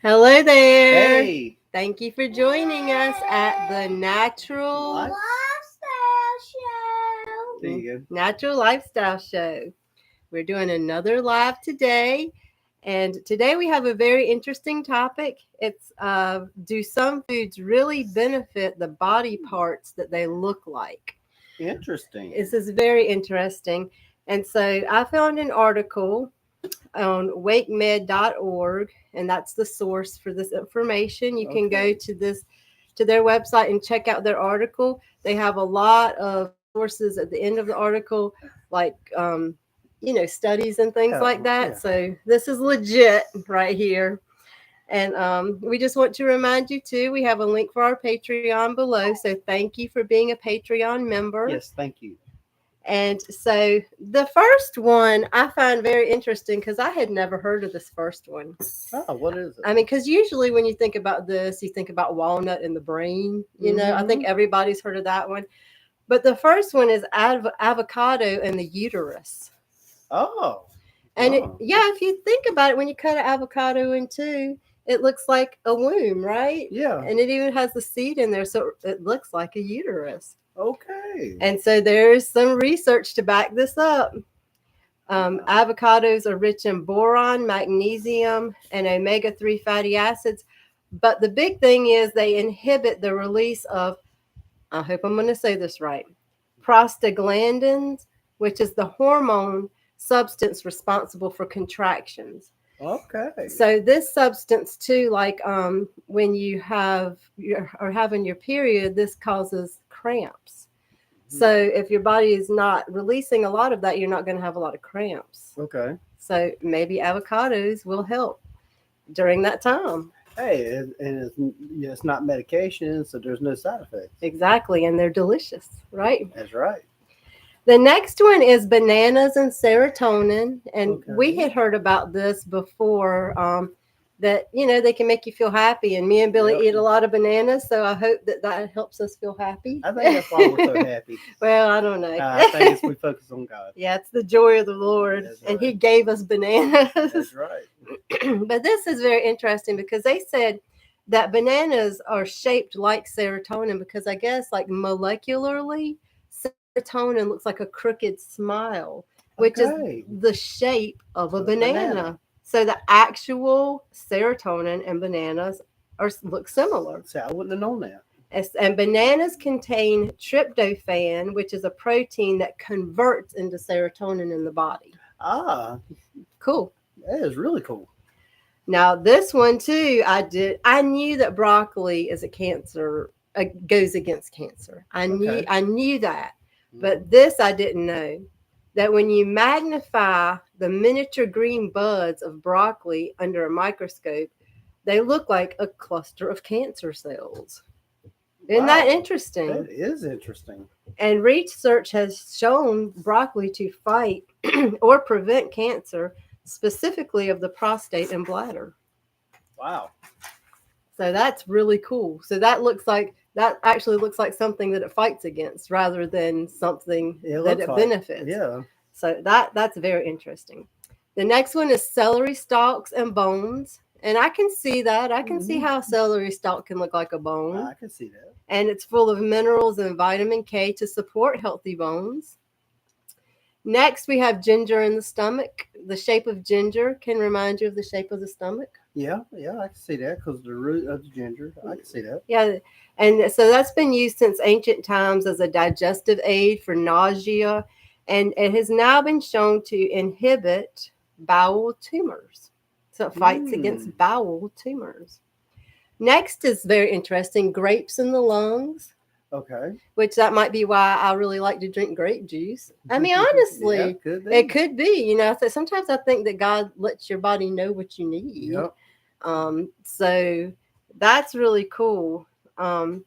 Hello there. Hey, Thank you for joining us at the life. There you go. Natural Lifestyle Show. We're doing another live today. And today we have a very interesting topic. It's do some foods really benefit the body parts that they look like? Interesting. This is very interesting. And so I found an article on wakemed.org, and that's the source for this information. You can go Okay. to their website and check out their article. They have a lot of sources at the end of the article, like studies and things Yeah, like that. yeah. So this is legit right here. And we just want to remind you too, we have a link for our Patreon below. So thank you for being a Patreon member. Yes, thank you. And so the first one I find very interesting because I had never heard of this first one. Oh, what is it? I mean, because usually when you think about this, you think about walnut in the brain. I think Mm-hmm. everybody's heard of that one. But the first one is avocado and the uterus. Oh, And oh, if you think about it, when you cut an avocado in two, it looks like a womb, right? yeah. And it even has the seed in there, so it looks like a uterus. Okay. And so there's some research to back this up. Wow. Avocados are rich in boron, magnesium, and omega 3 fatty acids. But the big thing is they inhibit the release of, I hope I'm going to say this right, prostaglandins, which is the hormone substance responsible for contractions. Okay. So this substance too, like when you are having your period, this causes cramps. So Mhm. if your body is not releasing a lot of that, you're not going to have a lot of cramps. Okay. So maybe avocados will help during that time. Hey, and it's not medication, so there's no side effects. Exactly. And they're delicious, right? That's right. The next one is bananas and serotonin. And we Okay. had heard about this before, that, they can make you feel happy. And me and Billy Yep. eat a lot of bananas. So I hope that that helps us feel happy. I think that's why we're so happy. Well, I don't know. I think it's we focus on God. Yeah, it's the joy of the Lord. That's And He right. gave us bananas. That's right. But this is very interesting because they said that bananas are shaped like serotonin because I guess like molecularly, serotonin looks like a crooked smile, which is Okay. the shape of a A banana. banana. So the actual serotonin and bananas look similar. See, I wouldn't have known that. And bananas contain tryptophan, which is a protein that converts into serotonin in the body. Ah, Cool. that is really cool. Now this one too, I knew that broccoli is a cancer, goes against cancer. Okay. I knew that, Mhm. but this I didn't know. That when you magnify the miniature green buds of broccoli under a microscope, they look like a cluster of cancer cells. Isn't that Wow, interesting? that is interesting. And research has shown broccoli to fight or prevent cancer, specifically of the prostate and bladder. Wow. So that's really cool. So that actually looks like something that it fights against rather than something It that looks it like, benefits. yeah. So that's very interesting. The next one is celery stalks and bones. And I can see that. I can see Hmm. how celery stalk can look like a bone. I can see that. And it's full of minerals and vitamin K to support healthy bones. Next, we have ginger in the stomach. The shape of ginger can remind you of the shape of the stomach. Yeah, yeah, I can see that because the root of the ginger. I can see that. Yeah, and so that's been used since ancient times as a digestive aid for nausea, and it has now been shown to inhibit bowel tumors. So it fights Mm, against bowel tumors. Next is very interesting, grapes in the lungs, okay. which that might be why I really like to drink grape juice. I mean, Yeah, honestly, could it be. could be, so sometimes I think that God lets your body know what you need. Yep. So that's really cool. Um,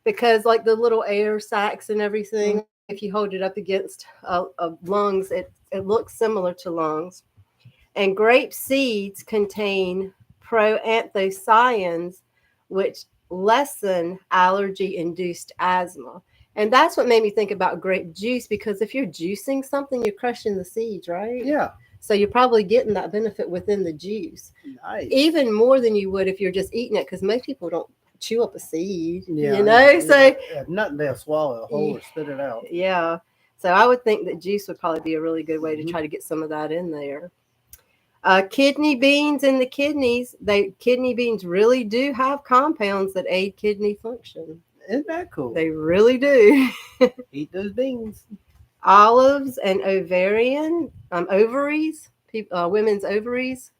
because like the little air sacs and Mm, everything, if you hold it up against lungs, it looks similar to lungs. And grape seeds contain proanthocyanins, which lessen allergy induced asthma. And that's what made me think about grape juice because if you're juicing something, you're crushing the seeds, right? yeah. So you're probably getting that benefit within the juice, Nice. even more than you would if you're just eating it, because most people don't chew up a seed, Yeah, you know? So, if nothing, they'll swallow it whole or spit it out. yeah. So I would think that juice would probably be a really good way to Mhm. try to get some of that in there. Kidney beans in the kidneys, kidney beans really do have compounds that aid kidney function. Isn't that cool? They really do. Eat those beans. Olives and ovaries, women's ovaries,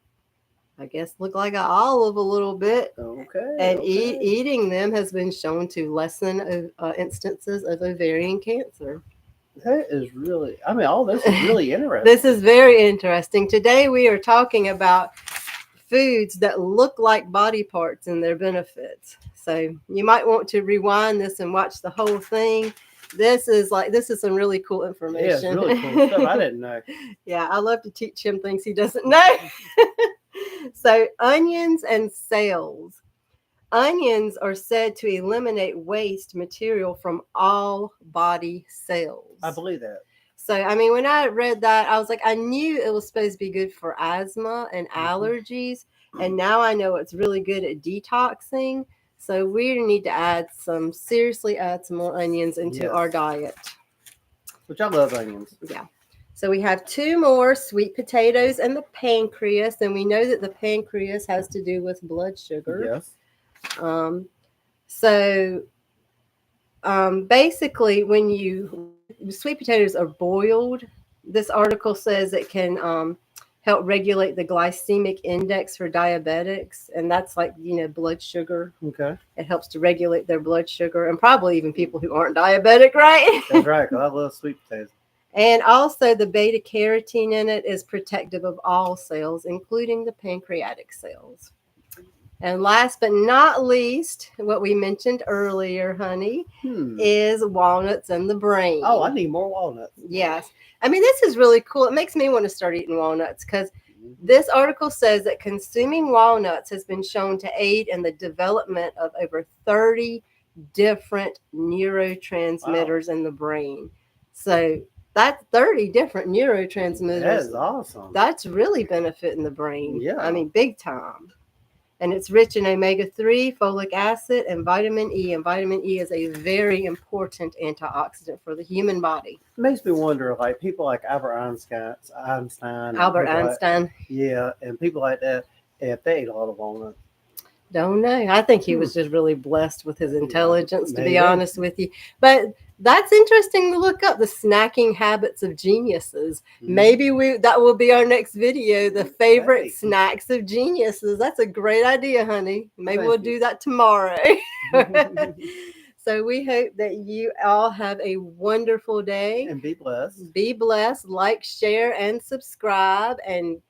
I guess look like an olive a little bit. Okay. And okay. eating them has been shown to lessen instances of ovarian cancer. That is really, I mean, all this is really interesting. This is very interesting. Today we are talking about foods that look like body parts and their benefits. So you might want to rewind this and watch the whole thing. This is some really cool information. Yeah, it's really cool stuff. I didn't know. Yeah, I love to teach him things he doesn't know. So onions and cells. Onions are said to eliminate waste material from all body cells. I believe that. So, I mean, when I read that, I was like, I knew it was supposed to be good for asthma and allergies. And now I know it's really good at detoxing. So we need to seriously add some more onions into Yes. our diet. Which I love onions. Yeah. So we have two more, sweet potatoes and the pancreas. And we know that the pancreas has to do with blood sugar. Yes. Basically, when sweet potatoes are boiled, this article says it can help regulate the glycemic index for diabetics, and that's like blood sugar. Okay. It helps to regulate their blood sugar, and probably even people who aren't diabetic, right? That's right. 'Cause I love sweet potatoes. And also, the beta carotene in it is protective of all cells, including the pancreatic cells. And last but not least, what we mentioned earlier, honey, is walnuts and the brain. Oh, I need more walnuts. Yes. I mean, this is really cool. It makes me want to start eating walnuts because this article says that consuming walnuts has been shown to aid in the development of over 30 different neurotransmitters in the brain. So that's 30 different neurotransmitters. That is awesome. That's really benefiting the brain. Yeah. I mean, big time. And it's rich in omega-3, folic acid, and vitamin E. And vitamin E is a very important antioxidant for the human body. It makes me wonder, like people like Albert Einstein. Yeah, and people like that, if they ate a lot of walnuts. Don't know. I think he was just really blessed with his intelligence, to be Maybe. honest with you. But that's interesting to look up, the snacking habits of geniuses. Maybe that will be our next video, the favorite Hey. snacks of geniuses. That's a great idea, honey. Maybe Thank we'll you. do that tomorrow. So we hope that you all have a wonderful day. And be blessed. Be blessed. Like, share, and subscribe. And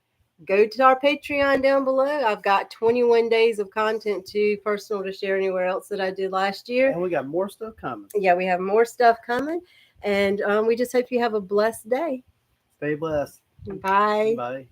go to our Patreon down below. I've got 21 days of content too personal to share anywhere else that I did last year. And we got more stuff coming. Yeah, we have more stuff coming. And we just hope you have a blessed day. Stay blessed. Bye. Bye.